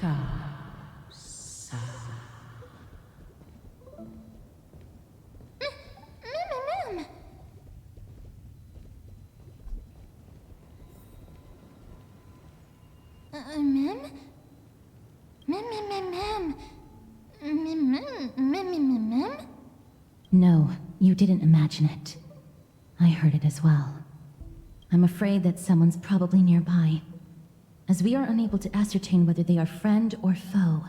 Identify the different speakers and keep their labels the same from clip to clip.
Speaker 1: Casa.
Speaker 2: No, you didn't imagine it. I heard it as well. I'm afraid that someone's probably nearby. As we are unable to ascertain whether they are friend or foe,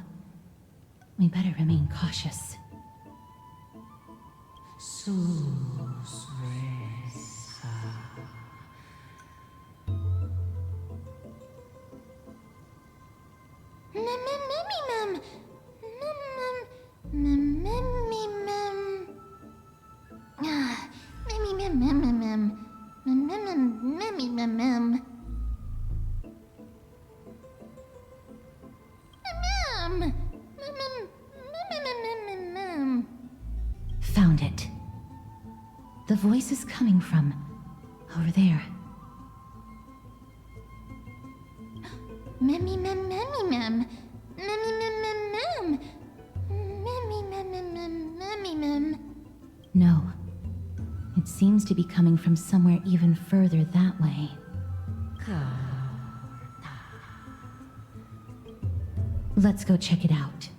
Speaker 2: we better remain cautious.
Speaker 1: Sus reza.
Speaker 2: Found it. The voice is coming from over there. No. It seems to be coming from somewhere even further that way. Let's go check it out.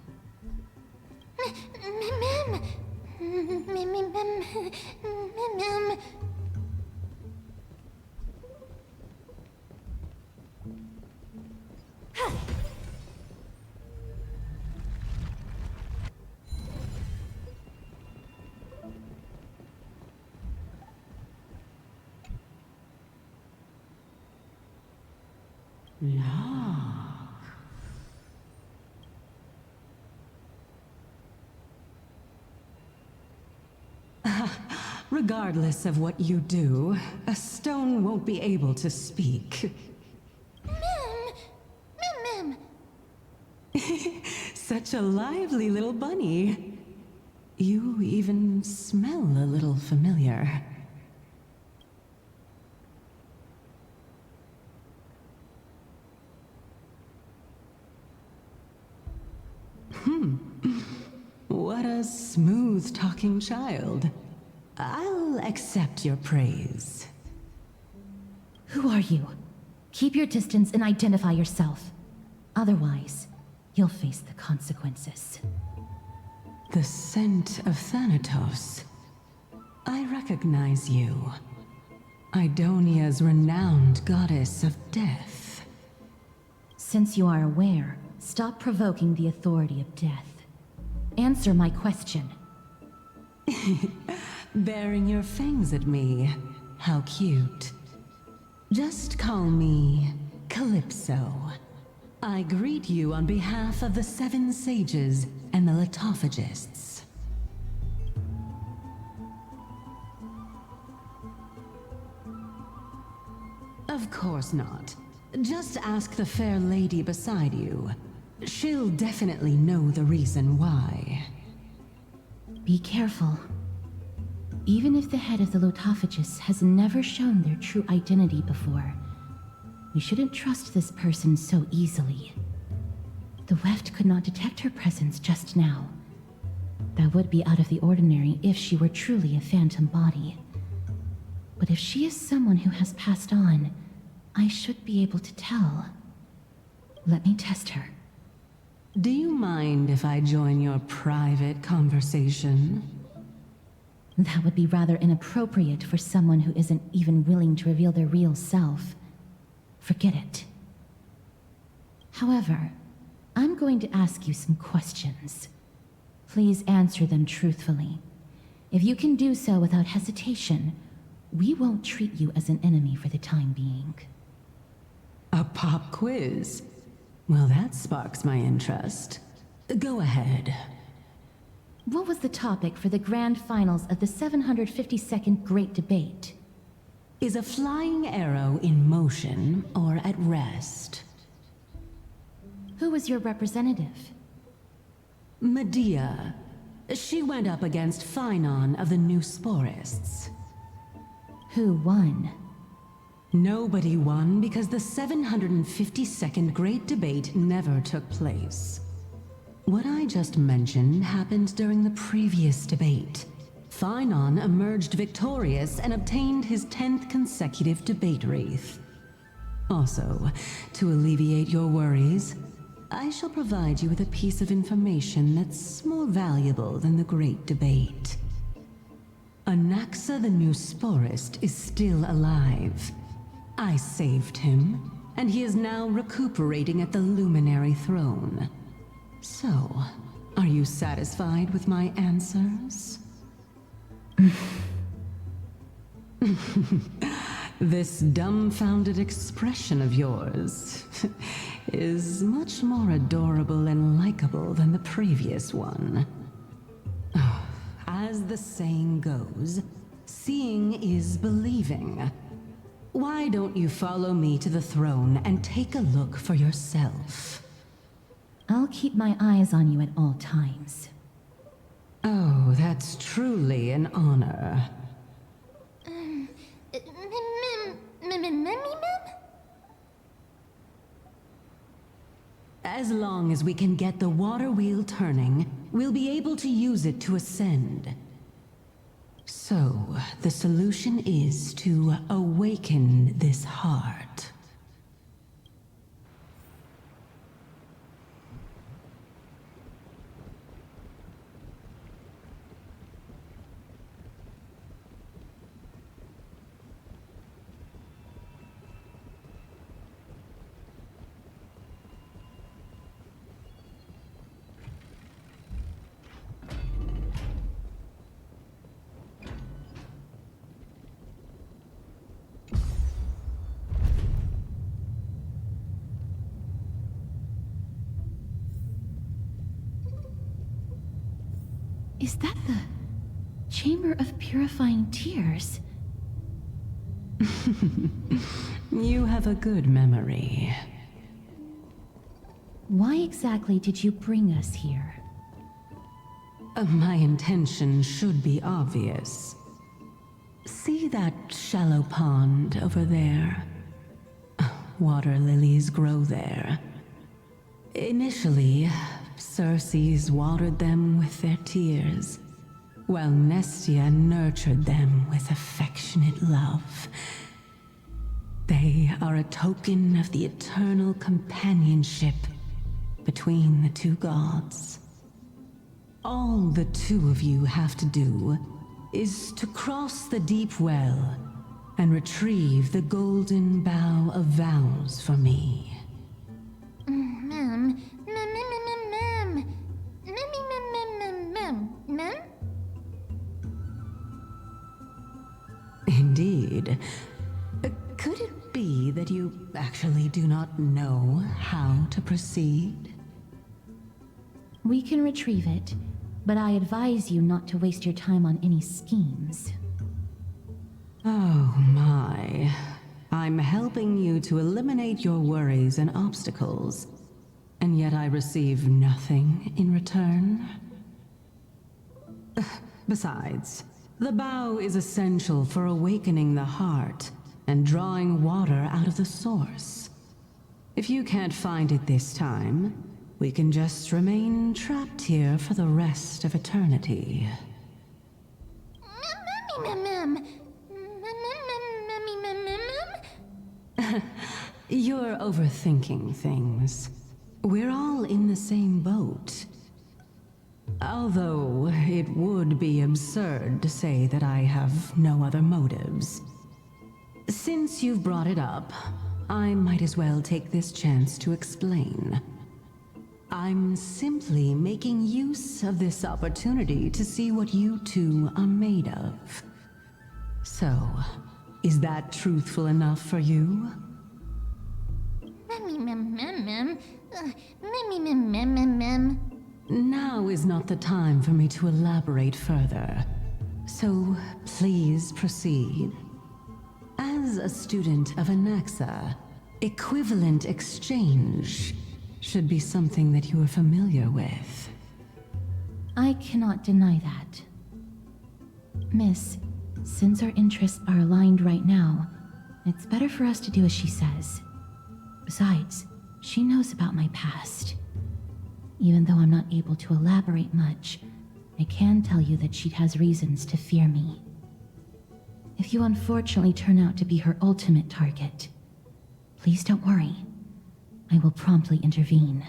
Speaker 3: Regardless of what you do, a stone won't be able to speak. Such a lively little bunny. You even smell a little familiar. What a smooth-talking child. I'll accept your praise.
Speaker 2: Who are you? Keep your distance and identify yourself. Otherwise, you'll face the consequences.
Speaker 3: The scent of Thanatos. I recognize you. Idonia's renowned goddess of death.
Speaker 2: Since you are aware, stop provoking the authority of death. Answer my question.
Speaker 3: Baring your fangs at me. How cute. Just call me Calypso. I greet you on behalf of the Seven Sages and the Litophagists. Of course not. Just ask the fair lady beside you. She'll definitely know the reason why.
Speaker 2: Be careful. Even if the head of the Litophagists has never shown their true identity before, we shouldn't trust this person so easily. The weft could not detect her presence just now. That would be out of the ordinary if she were truly a phantom body. But if she is someone who has passed on, I should be able to tell. Let me test her.
Speaker 3: Do you mind if I join your private conversation?
Speaker 2: That would be rather inappropriate for someone who isn't even willing to reveal their real self. Forget it. However, I'm going to ask you some questions. Please answer them truthfully. If you can do so without hesitation, we won't treat you as an enemy for the time being.
Speaker 3: A pop quiz? Well, that sparks my interest. Go ahead.
Speaker 2: What was the topic for the grand finals of the 752nd Great Debate?
Speaker 3: Is a flying arrow in motion or at rest?
Speaker 2: Who was your representative?
Speaker 3: Medea. She went up against Phynon of the New Sporists.
Speaker 2: Who won?
Speaker 3: Nobody won because the 752nd Great Debate never took place. What I just mentioned happened during the previous debate. Phynon emerged victorious and obtained his 10th consecutive debate wreath. Also, to alleviate your worries, I shall provide you with a piece of information that's more valuable than the Great Debate. Anaxa the Newsporist is still alive. I saved him, and he is now recuperating at the Luminary Throne. So, are you satisfied with my answers? This dumbfounded expression of yours is much more adorable and likable than the previous one. As the saying goes, seeing is believing. Why don't you follow me to the throne and take a look for yourself?
Speaker 2: I'll keep my eyes on you at all times.
Speaker 3: Oh, that's truly an honor. As long as we can get the water wheel turning, we'll be able to use it to ascend. So, the solution is to awaken this heart.
Speaker 2: Is that the Chamber of Purifying Tears?
Speaker 3: You have a good memory.
Speaker 2: Why exactly did you bring us here?
Speaker 3: My intention should be obvious. See that shallow pond over there? Water lilies grow there. Initially, Circes watered them with their tears, while Nestia nurtured them with affectionate love. They are a token of the eternal companionship between the two gods. All the two of you have to do is to cross the deep well and retrieve the golden bough of vows for me. Indeed. Could it be that you actually do not know how to proceed?
Speaker 2: We can retrieve it, but I advise you not to waste your time on any schemes.
Speaker 3: Oh my. I'm helping you to eliminate your worries and obstacles, and yet I receive nothing in return? Besides, the bow is essential for awakening the heart and drawing water out of the source. If you can't find it this time, we can just remain trapped here for the rest of eternity. You're overthinking things. We're all in the same boat. Although it would be absurd to say that I have no other motives. Since you've brought it up, I might as well take this chance to explain. I'm simply making use of this opportunity to see what you two are made of. So, is that truthful enough for you? Now is not the time for me to elaborate further, so please proceed. As a student of Anaxa, equivalent exchange should be something that you are familiar with.
Speaker 2: I cannot deny that. Miss, since our interests are aligned right now, It's better for us to do as she says. Besides, she knows about my past. Even though I'm not able to elaborate much, I can tell you that she has reasons to fear me. If you unfortunately turn out to be her ultimate target, please don't worry. I will promptly intervene.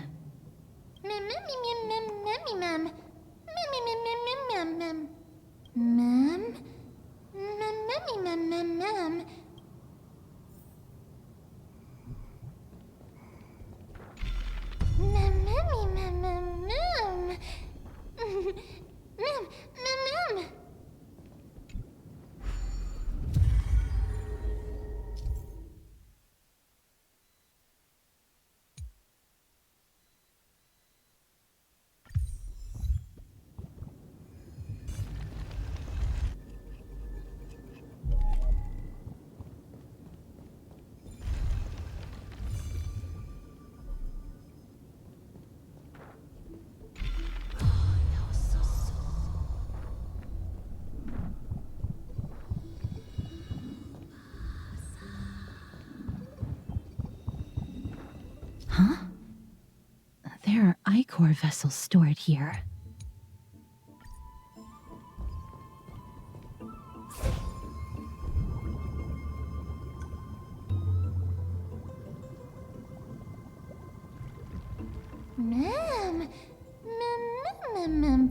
Speaker 2: Huh? There are ichor vessels stored here.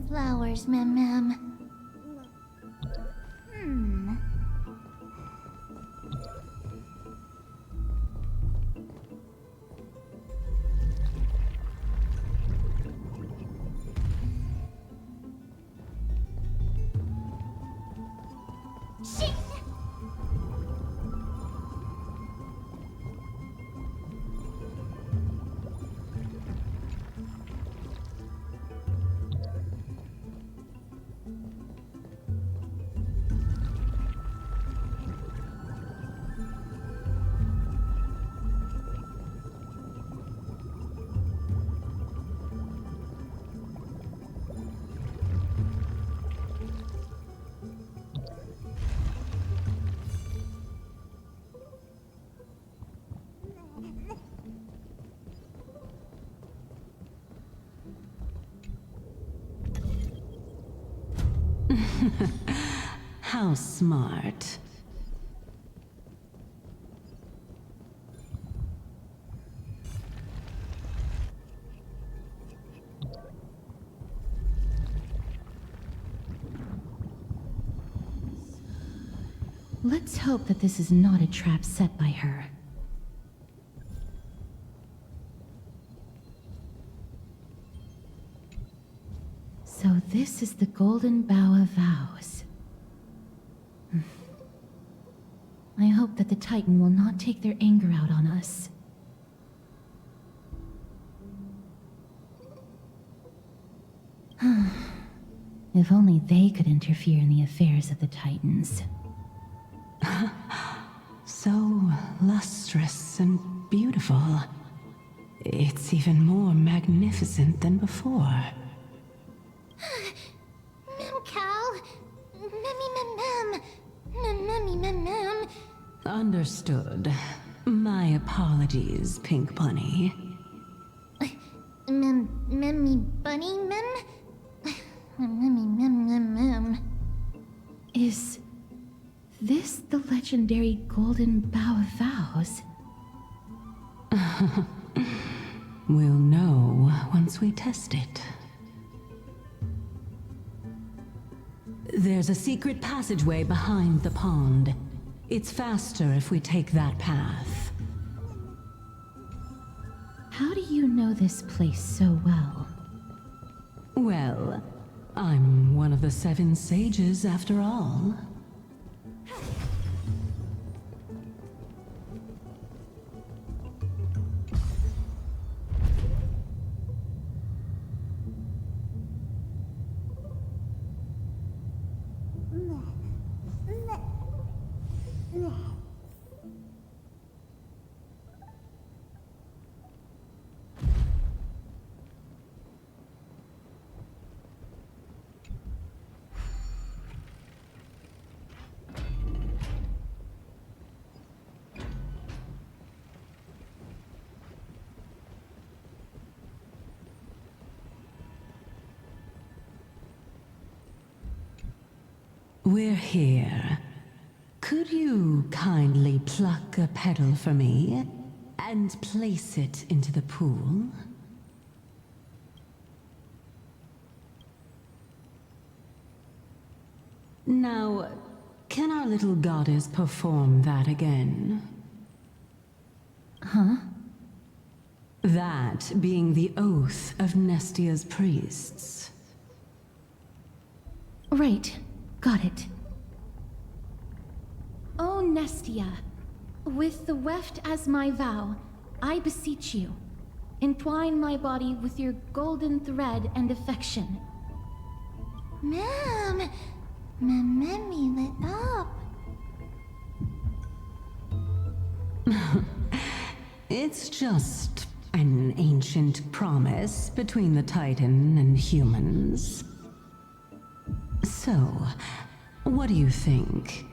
Speaker 4: Flowers, ma'am.
Speaker 3: How smart.
Speaker 2: Let's hope that this is not a trap set by her. So this is the Golden Bough of Vows. I hope that the Titan will not take their anger out on us. If only they could interfere in the affairs of the Titans.
Speaker 3: So lustrous and beautiful. It's even more magnificent than before. Understood. My apologies, Pink Bunny.
Speaker 4: Memmy bunny,
Speaker 2: Is this the legendary Golden Bough of Vows?
Speaker 3: We'll know once we test it. There's a secret passageway behind the pond. It's faster if we take that path.
Speaker 2: How do you know this place so well?
Speaker 3: Well, I'm one of the 7 sages after all. we're here. Could you kindly pluck a petal for me and place it into the pool? Now, can our little goddess perform that again?
Speaker 2: Huh?
Speaker 3: That being the oath of Nestia's priests.
Speaker 2: Right. Got it. O Nestia, with the weft as my vow, I beseech you, entwine my body with your golden thread and affection.
Speaker 4: Ma'am, Mammy lit up.
Speaker 3: It's just an ancient promise between the Titan and humans. So, what do you think?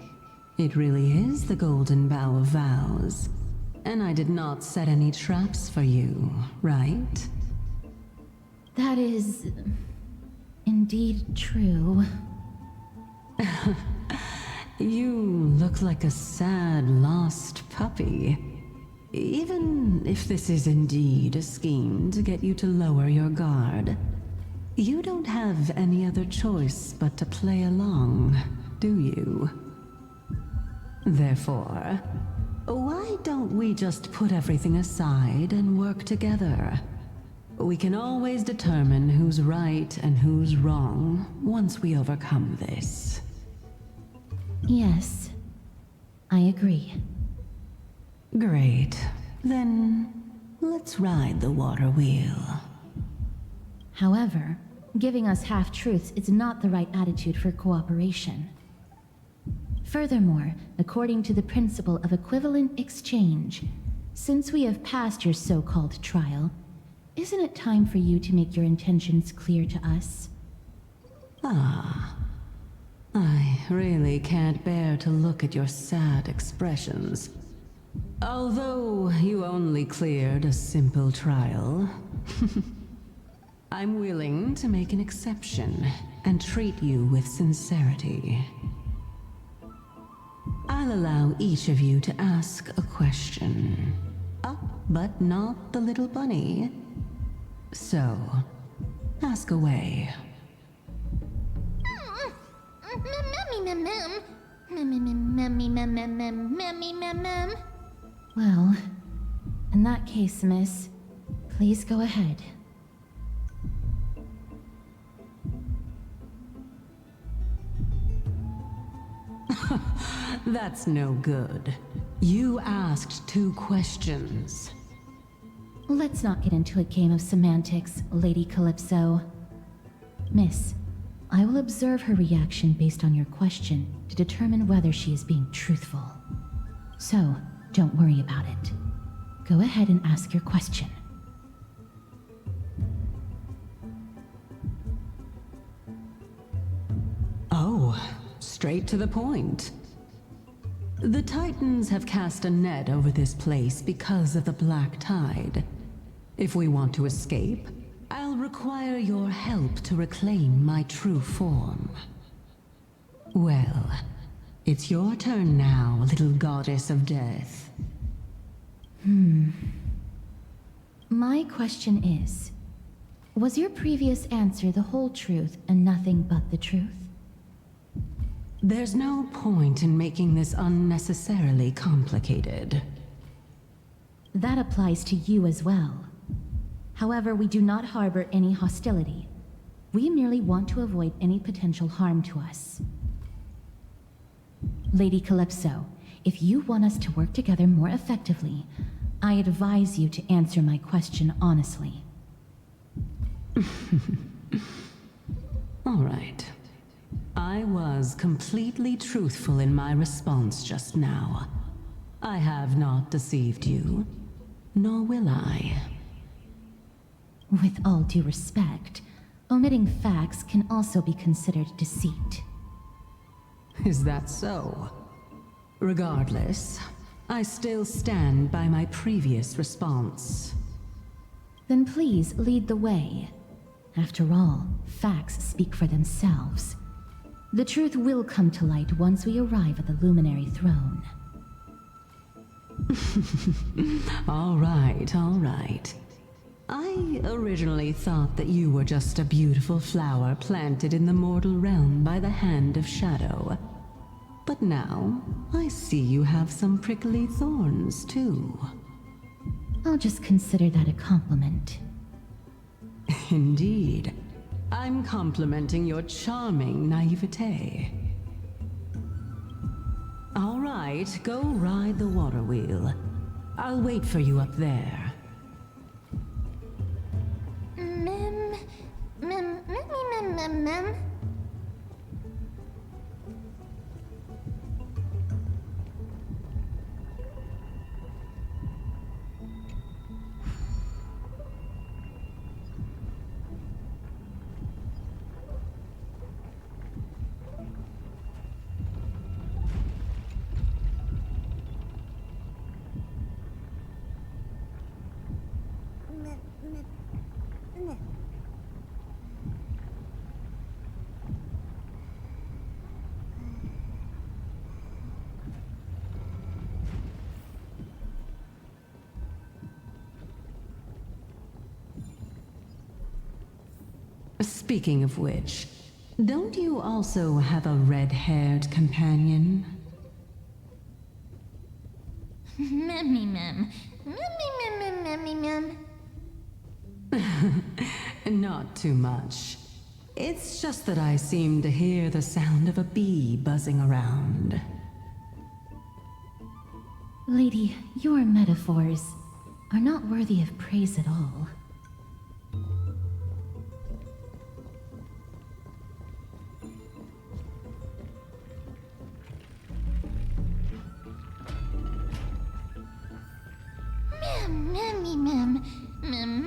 Speaker 3: It really is the Golden Bough of Vows, and I did not set any traps for you, right?
Speaker 2: That is... indeed true.
Speaker 3: You look like a sad, lost puppy. Even if this is indeed a scheme to get you to lower your guard, you don't have any other choice but to play along, do you? Therefore, why don't we just put everything aside and work together? We can always determine who's right and who's wrong once we overcome this.
Speaker 2: Yes, I agree.
Speaker 3: Great. Then, let's ride the water wheel.
Speaker 2: However, giving us half-truths is not the right attitude for cooperation. Furthermore, according to the principle of equivalent exchange, since we have passed your so-called trial, isn't it time for you to make your intentions clear to us?
Speaker 3: Ah. I really can't bear to look at your sad expressions. Although you only cleared a simple trial, I'm willing to make an exception and treat you with sincerity. I'll allow each of you to ask a question. But not the little bunny. So, ask away.
Speaker 2: Well, in that case, miss, please go ahead.
Speaker 3: That's no good. You asked 2 questions.
Speaker 2: Let's not get into a game of semantics, Lady Calypso. Miss, I will observe her reaction based on your question to determine whether she is being truthful. So, don't worry about it. Go ahead and ask your question.
Speaker 3: Oh, straight to the point. The Titans have cast a net over this place because of the black tide. If we want to escape, I'll require your help to reclaim my true form. Well, it's your turn now, little goddess of death.
Speaker 2: My question is, was your previous answer the whole truth and nothing but the truth?
Speaker 3: There's no point in making this unnecessarily complicated.
Speaker 2: That applies to you as well. However, we do not harbor any hostility. We merely want to avoid any potential harm to us. Lady Calypso, if you want us to work together more effectively, I advise you to answer my question honestly.
Speaker 3: All right. I was completely truthful in my response just now. I have not deceived you, nor will I.
Speaker 2: With all due respect, omitting facts can also be considered deceit.
Speaker 3: Is that so? Regardless, I still stand by my previous response.
Speaker 2: Then please lead the way. After all, facts speak for themselves. The truth will come to light once we arrive at the Luminary Throne.
Speaker 3: All right, all right. I originally thought that you were just a beautiful flower planted in the mortal realm by the hand of shadow. But now, I see you have some prickly thorns, too.
Speaker 2: I'll just consider that a compliment.
Speaker 3: Indeed. I'm complimenting your charming naivete. All right, go ride the water wheel. I'll wait for you up there.
Speaker 4: Mem.
Speaker 3: Speaking of which, don't you also have a red-haired companion?
Speaker 4: Mem.
Speaker 3: Not too much. It's just that I seem to hear the sound of a bee buzzing around.
Speaker 2: Lady, your metaphors are not worthy of praise at all.
Speaker 4: Mem.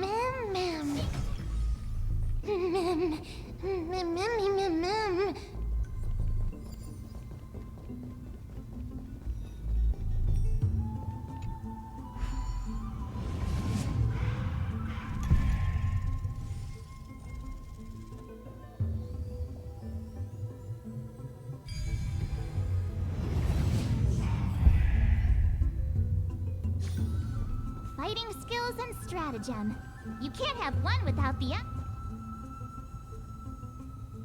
Speaker 4: Fighting skills and stratagem. You can't have one without the other.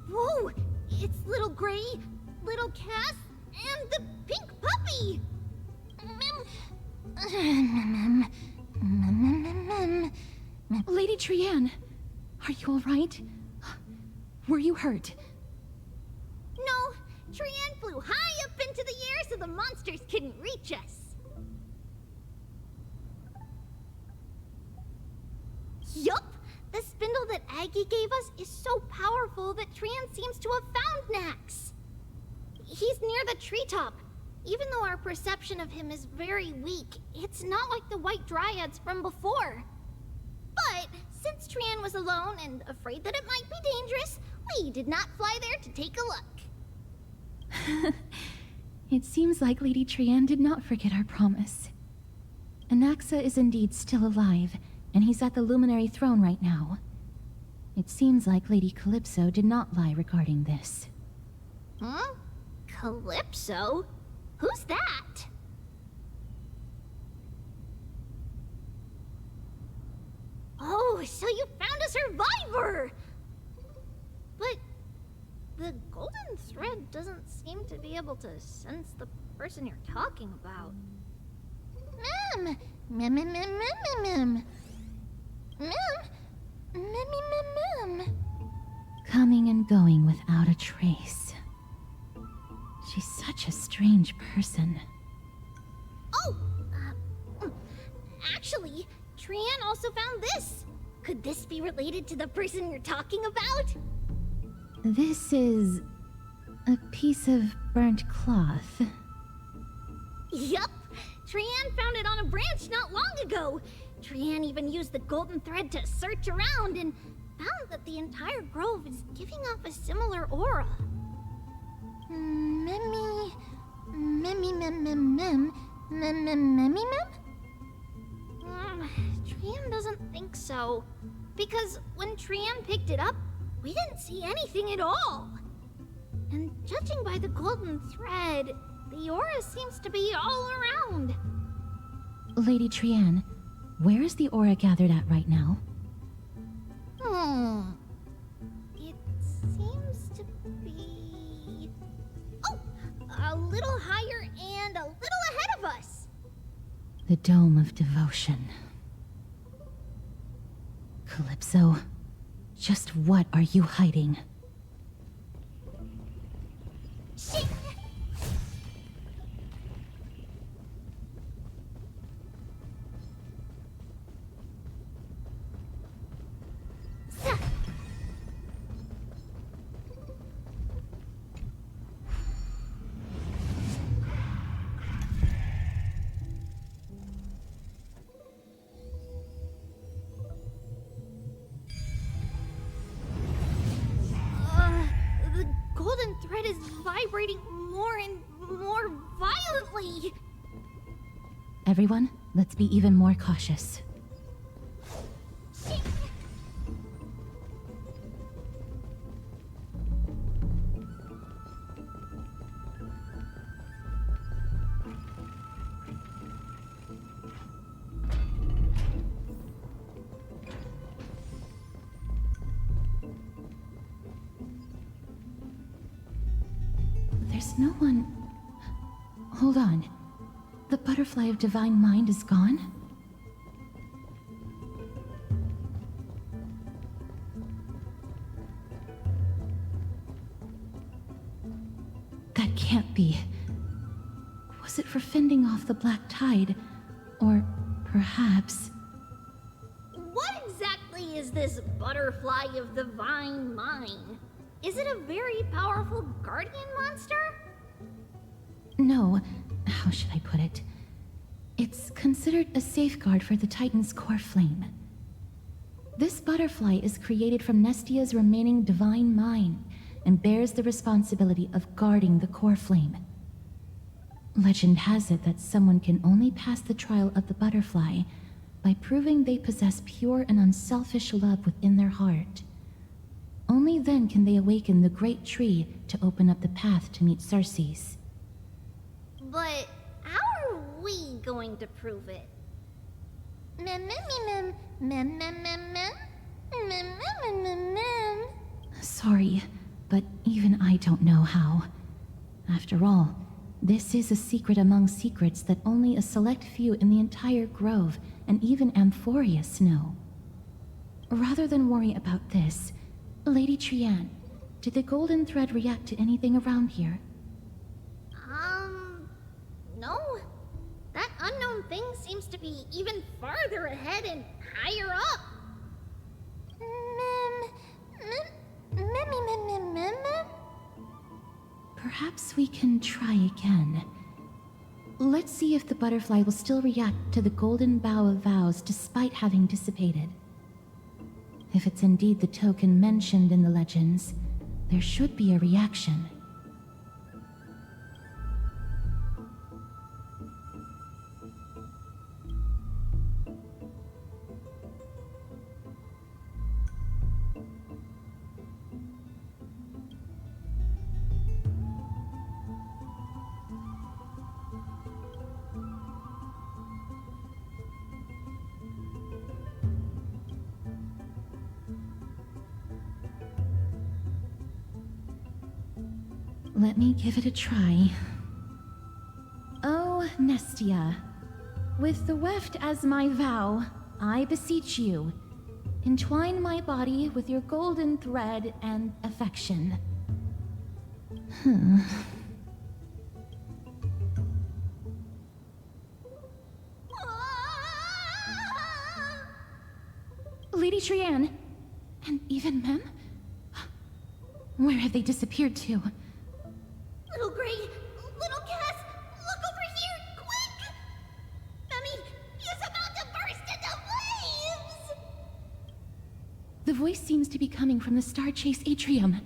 Speaker 4: Whoa! It's little Gray, little Cass, and the pink puppy!
Speaker 2: Lady Trianne, are you all right? Were you hurt?
Speaker 4: No, Trianne flew high up into the air so the monsters couldn't reach us. Yup! The spindle that Aggie gave us is so powerful that Trianne seems to have found Nax. He's near the treetop. Even though our perception of him is very weak, it's not like the white dryads from before. But since Trianne was alone and afraid that it might be dangerous, we did not fly there to take a look.
Speaker 2: It seems like Lady Trianne did not forget our promise. Anaxa is indeed still alive, and he's at the Luminary Throne right now. It seems like Lady Calypso did not lie regarding this.
Speaker 4: Huh? Calypso? Who's that? Oh, so you found a survivor! But the golden thread doesn't seem to be able to sense the person you're talking about. Mem.
Speaker 2: Coming and going without a trace. She's such a strange person.
Speaker 4: Oh! Actually, Trianne also found this. Could this be related to the person you're talking about?
Speaker 2: This is a piece of burnt cloth.
Speaker 4: Yup! Trianne found it on a branch not long ago. Trianne even used the golden thread to search around and found that the entire grove is giving off a similar aura. Trianne doesn't think so. Because when Trianne picked it up, we didn't see anything at all. And Judging by the golden thread, the aura seems to be all around.
Speaker 2: Lady Trianne, where is the aura gathered at right now?
Speaker 4: It seems to be... Oh! A little higher and a little ahead of us!
Speaker 2: The Dome of Devotion. Calypso, just what are you hiding?
Speaker 4: Shit! The golden thread is vibrating more and more violently.
Speaker 2: Everyone, let's be even more cautious.
Speaker 4: Shit.
Speaker 2: There's no one... Hold on. The butterfly of divine mind is gone? That can't be. Was it for fending off the black tide? Or perhaps...
Speaker 4: What exactly is this butterfly of divine mind? Is it a very powerful guardian monster?
Speaker 2: No, how should I put it? It's considered a safeguard for the Titan's core flame. This butterfly is created from Nestia's remaining divine mind and bears the responsibility of guarding the core flame. Legend has it that someone can only pass the trial of the butterfly by proving they possess pure and unselfish love within their heart. Only then can they awaken the great tree to open up the path to meet Circes.
Speaker 4: But how are we going to prove it?
Speaker 2: Sorry, but even I don't know how. After all, this is a secret among secrets that only a select few in the entire grove and even Amphorius know. Rather than worry about this, Lady Trianne, did the golden thread react to anything around here?
Speaker 4: No. That unknown thing seems to be even farther ahead and higher up.
Speaker 2: Perhaps we can try again. Let's see if the butterfly will still react to the golden bough of vows despite having dissipated. If it's indeed the token mentioned in the legends, there should be a reaction. Let me give it a try. Oh, Nestia, with the weft as my vow, I beseech you, entwine my body with your golden thread and affection. Lady Trianne, and even Mem? Where have they disappeared to?
Speaker 4: Little Gray, little Cass, look over here, quick! Mummy, he's about to burst into flames!
Speaker 2: The voice seems to be coming from the Star Chase atrium.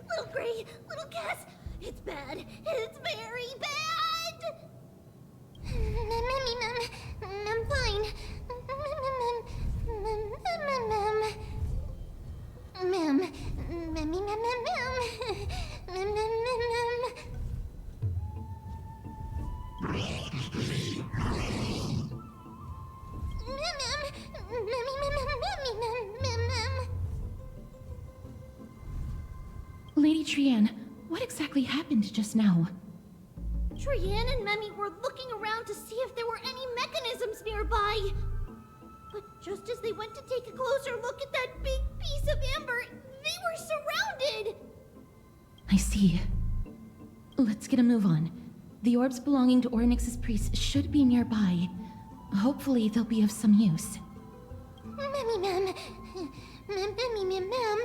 Speaker 4: Little Gray, Little Cass, it's bad. It's very bad. I'm fine.
Speaker 2: Lady Trianne, what exactly happened just now?
Speaker 4: Trianne and Memmy were looking around to see if there were any mechanisms nearby. But just as they went to take a closer look at that big piece of amber, they were surrounded!
Speaker 2: I see. Let's get a move on. The orbs belonging to Ornyx's priests should be nearby. Hopefully they'll be of some use.
Speaker 4: Memmy, ma'am. Memmy, ma'am.